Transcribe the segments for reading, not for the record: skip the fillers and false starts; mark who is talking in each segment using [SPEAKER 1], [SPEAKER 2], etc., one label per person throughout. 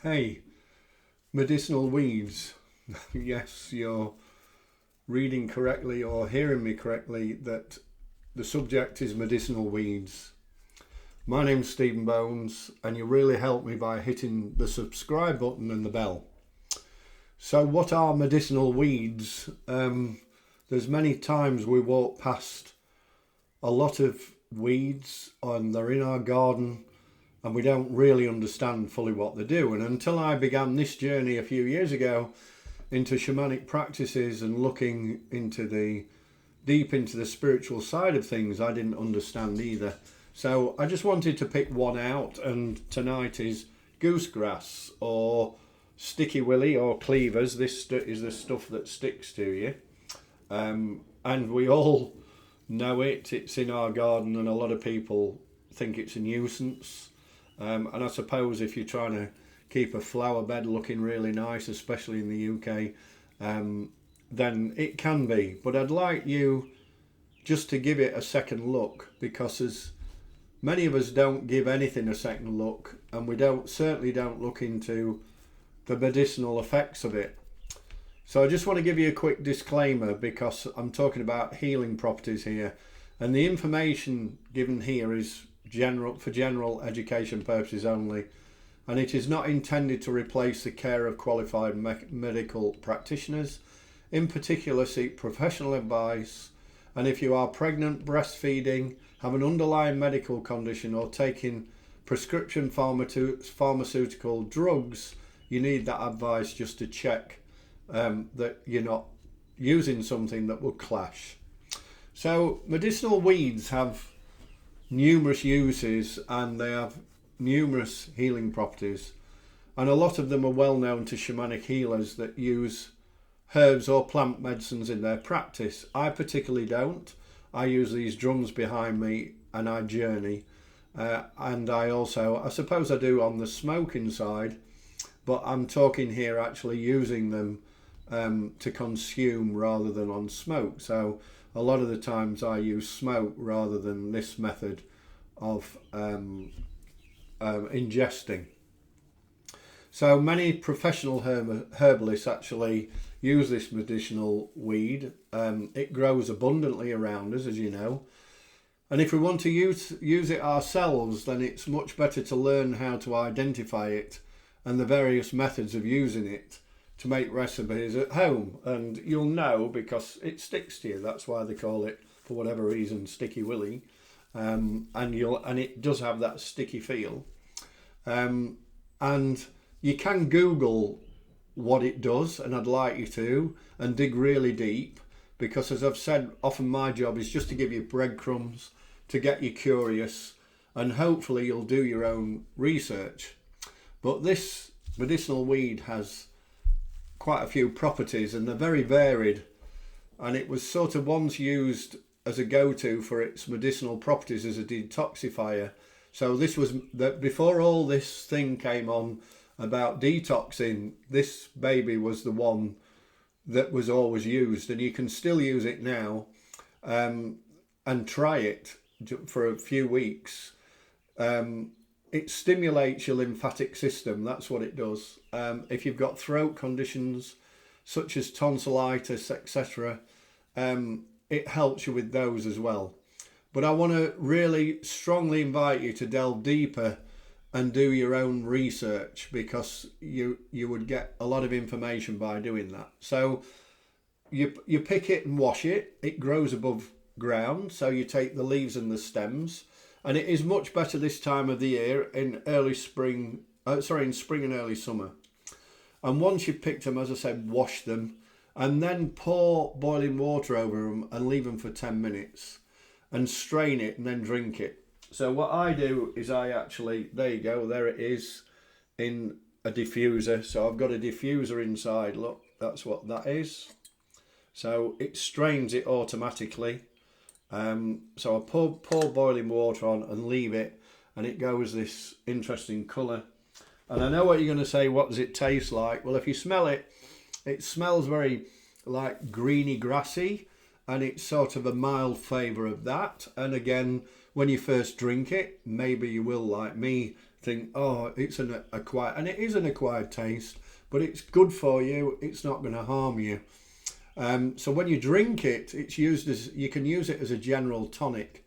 [SPEAKER 1] Hey, Medicinal Weeds. Yes, you're reading correctly or hearing me correctly that the subject is medicinal weeds. My name's Stephen Bones, and you really help me by hitting the subscribe button and the bell. So, what are medicinal weeds? There's many times we walk past a lot of weeds, and they're in our garden, and we don't really understand fully what they do. And until I began this journey a few years ago into shamanic practices and looking deep into the spiritual side of things, I didn't understand either. So I just wanted to pick one out, and tonight is Goose Grass or Sticky Willy or Cleavers. This is the stuff that sticks to you, and we all know it. It's in our garden, and a lot of people think it's a nuisance. And I suppose if you're trying to keep a flower bed looking really nice, especially in the UK, then it can be. But I'd like you just to give it a second look, because as many of us don't give anything a second look, and we certainly don't look into the medicinal effects of it. So I just want to give you a quick disclaimer, because I'm talking about healing properties here, and the information given here is for general education purposes only, and it is not intended to replace the care of qualified medical practitioners. In particular, seek professional advice, and if you are pregnant, breastfeeding, have an underlying medical condition, or taking prescription pharmaceutical drugs, you need that advice just to check that you're not using something that will clash. So medicinal weeds have numerous uses, and they have numerous healing properties, and a lot of them are well known to shamanic healers that use herbs or plant medicines in their practice. I particularly don't. I use these drums behind me and I journey, and I suppose I do on the smoking side, but I'm talking here actually using them to consume rather than on smoke. So a lot of the times I use smoke rather than this method of ingesting. So many professional herbalists actually use this medicinal weed. It grows abundantly around us, as you know. And if we want to use it ourselves, then it's much better to learn how to identify it and the various methods of using it to make recipes at home. And you'll know because it sticks to you. That's why they call it, for whatever reason, Sticky Willy. And it does have that sticky feel. And you can Google what it does, and I'd like you to, and dig really deep, because as I've said, often my job is just to give you breadcrumbs to get you curious, and hopefully you'll do your own research. But this medicinal weed has quite a few properties, and they're very varied, and it was sort of once used as a go-to for its medicinal properties as a detoxifier. So this was that before all this thing came on about detoxing, this baby was the one that was always used, and you can still use it now, and try it for a few weeks. It stimulates your lymphatic system. That's what it does. If you've got throat conditions such as tonsillitis, etc., it helps you with those as well. But I want to really strongly invite you to delve deeper and do your own research, because you would get a lot of information by doing that. So you pick it and wash it. It grows above ground, so you take the leaves and the stems, and it is much better this time of the year in spring and early summer. And once you've picked them, as I said, wash them, and then pour boiling water over them and leave them for 10 minutes and strain it and then drink it. So what I do is there you go, there it is in a diffuser. So I've got a diffuser inside, look, that's what that is. So it strains it automatically. So I pour boiling water on and leave it, and it goes this interesting colour. And I know what you're going to say, what does it taste like? Well, if you smell it, it smells very like greeny grassy, and it's sort of a mild flavour of that. And again, when you first drink it, maybe you will, like me, think, oh, it's an acquired, and it is an acquired taste, but it's good for you. It's not going to harm you. So when you drink it, it's used as, you can use it as a general tonic.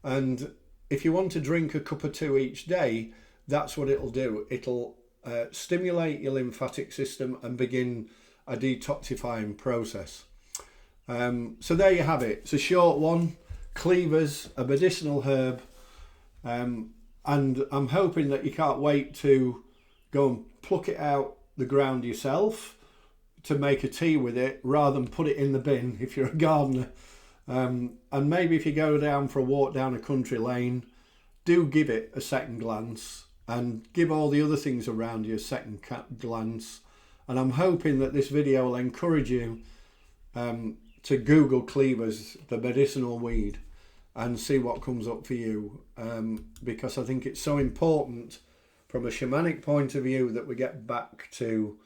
[SPEAKER 1] And if you want to drink a cup or two each day, that's what it'll do. It'll stimulate your lymphatic system and begin a detoxifying process. So there you have it. It's a short one. Cleavers, a medicinal herb. And I'm hoping that you can't wait to go and pluck it out the ground yourself to make a tea with it, rather than put it in the bin if you're a gardener. And maybe if you go down for a walk down a country lane, do give it a second glance, and give all the other things around you a second glance. And I'm hoping that this video will encourage you to Google Cleavers, the medicinal weed, and see what comes up for you, because I think it's so important from a shamanic point of view that we get back to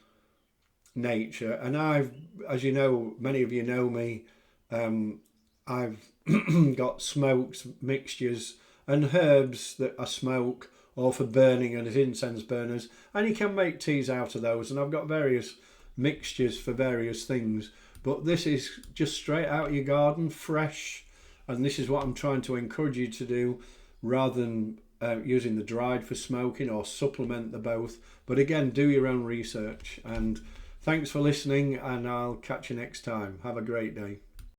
[SPEAKER 1] nature. And I've, as you know, many of you know me, I've got smoked mixtures and herbs that I smoke, or for burning and as incense burners, and you can make teas out of those, and I've got various mixtures for various things. But this is just straight out of your garden, fresh, and this is what I'm trying to encourage you to do, rather than using the dried for smoking or supplement the both. But again, do your own research. And thanks for listening, and I'll catch you next time. Have a great day.